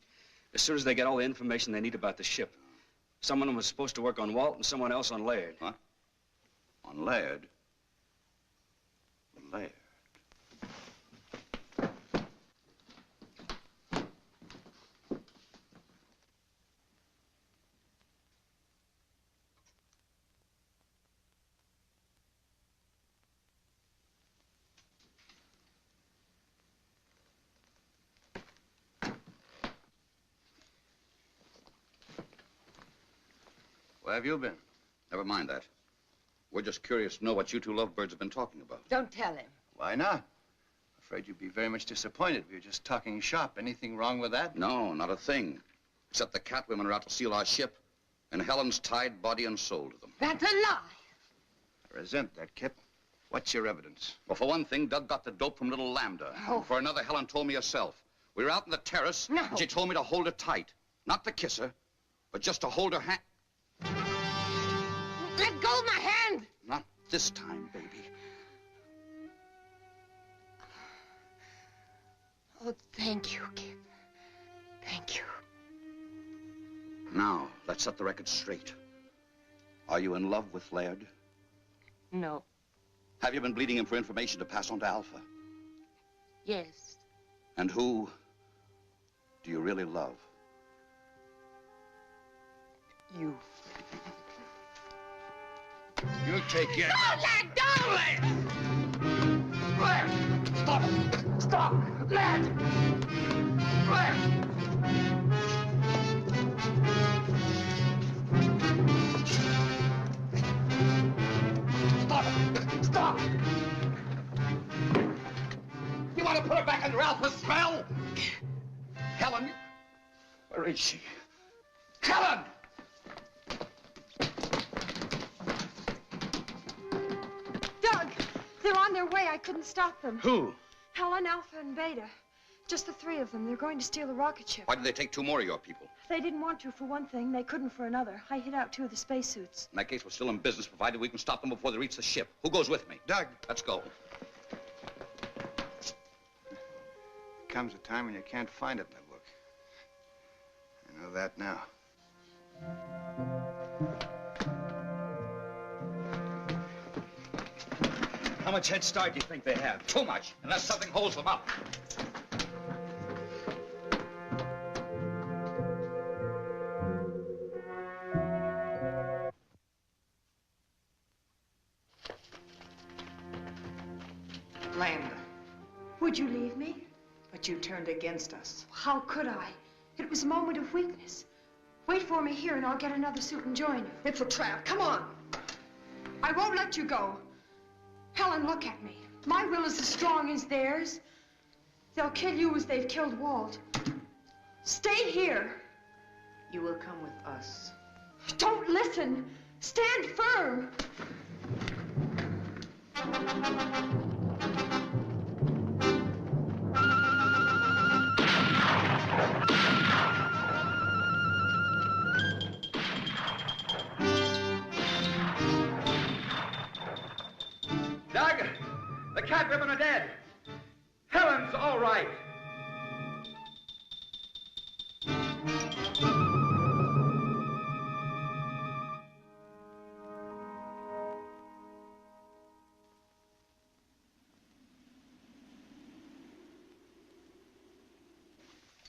Speaker 3: As soon as they get all the information they need about the ship. Someone was supposed to work on Walt and someone else on Laird.
Speaker 5: What? On Laird? Laird. Where have you been? Never mind that. We're just curious to know what you two lovebirds have been talking about.
Speaker 15: Don't tell him.
Speaker 6: Why not? Afraid you'd be very much disappointed if you're just talking shop. Anything wrong with that?
Speaker 5: No, not a thing. Except the cat women are out to steal our ship, and Helen's tied body and soul to them.
Speaker 15: That's a lie.
Speaker 6: I resent that, Kip. What's your evidence?
Speaker 5: Well, for one thing, Doug got the dope from little Lambda.
Speaker 15: Oh.
Speaker 5: For another, Helen told me herself. We were out on the terrace, and she told me to hold her tight. Not to kiss her, but just to hold her hand.
Speaker 15: Let go of my hand!
Speaker 5: Not this time, baby.
Speaker 15: Oh, thank you, Kip. Thank you.
Speaker 5: Now, let's set the record straight. Are you in love with Laird?
Speaker 15: No.
Speaker 5: Have you been bleeding him for information to pass on to Alpha?
Speaker 15: Yes.
Speaker 5: And who do you really love?
Speaker 15: You.
Speaker 5: You take your...
Speaker 15: Don't let go!
Speaker 17: Laird! Stop it! Stop! Laird! Laird! Stop it! Stop! You want to put her back under Alpha's spell? Helen, where is she? Helen!
Speaker 14: Doug, they're on their way. I couldn't stop them.
Speaker 5: Who?
Speaker 14: Helen, Alpha, and Beta. Just the three of them. They're going to steal the rocket ship.
Speaker 5: Why did they take two more of your people?
Speaker 14: They didn't want to for one thing. They couldn't for another. I hit out two of the spacesuits.
Speaker 5: In that case, we're still in business, provided we can stop them before they reach the ship. Who goes with me?
Speaker 6: Doug.
Speaker 5: Let's go.
Speaker 6: Comes a time when you can't find it in the book. I know that now.
Speaker 5: How much head start do you think they have? Too much, unless something holds them up.
Speaker 14: Lambda. Would you leave me? But you turned against us. How could I? It was a moment of weakness. Wait for me here and I'll get another suit and join you. It's a trap. Come on. I won't let you go. Helen, look at me. My will is as strong as theirs. They'll kill you as they've killed Walt. Stay here.
Speaker 15: You will come with us.
Speaker 14: Don't listen. Stand firm.
Speaker 13: Doug, the cat women are dead. Helen's all right.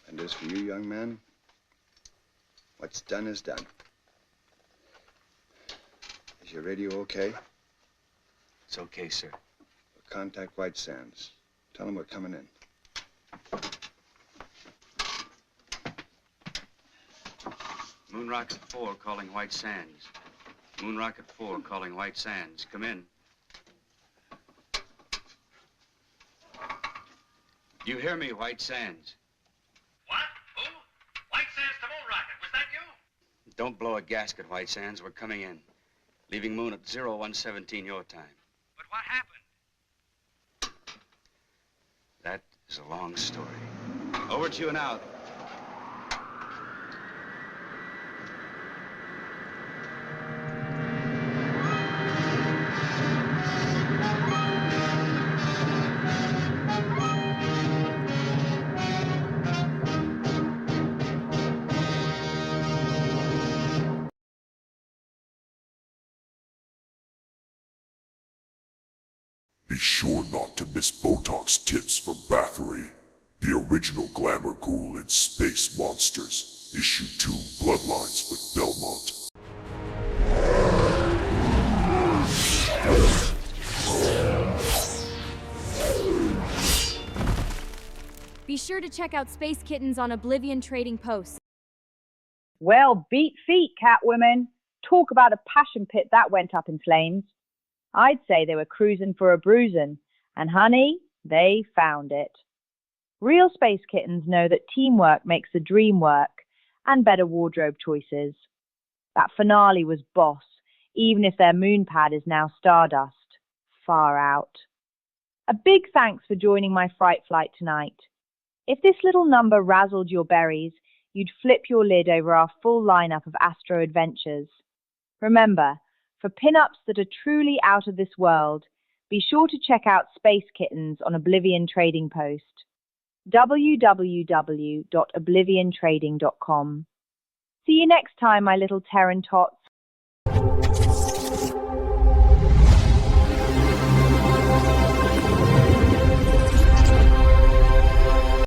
Speaker 6: And as for you, young man, what's done is done. Is your radio okay?
Speaker 3: It's okay, sir.
Speaker 6: Contact White Sands. Tell them we're coming in.
Speaker 13: Moon Rocket 4 calling White Sands. Moon Rocket 4 calling White Sands. Come in. You hear me, White Sands?
Speaker 9: What? Who? White Sands to Moon Rocket. Was that you?
Speaker 13: Don't blow a gasket, White Sands. We're coming in. Leaving Moon at 0117 your time.
Speaker 4: But what happened?
Speaker 13: That is a long story. Over to you now.
Speaker 11: Be sure not to miss Botox tips from Bathory, the original glamour ghoul in Space Monsters, Issue 2, Bloodlines with Belmont.
Speaker 19: Be sure to check out Space Kittens on Oblivion Trading Post.
Speaker 2: Well, beat feet, Catwomen. Talk about a passion pit that went up in flames. I'd say they were cruising for a bruisin', and honey, they found it. Real Space Kittens know that teamwork makes the dream work, and better wardrobe choices. That finale was boss, even if their moon pad is now stardust. Far out. A big thanks for joining my Fright Flight tonight. If this little number razzled your berries, you'd flip your lid over our full lineup of Astro adventures. Remember, For pin-ups that are truly out of this world, be sure to check out Space Kittens on Oblivion Trading Post. www.obliviontrading.com. See you next time, my little Terran tots.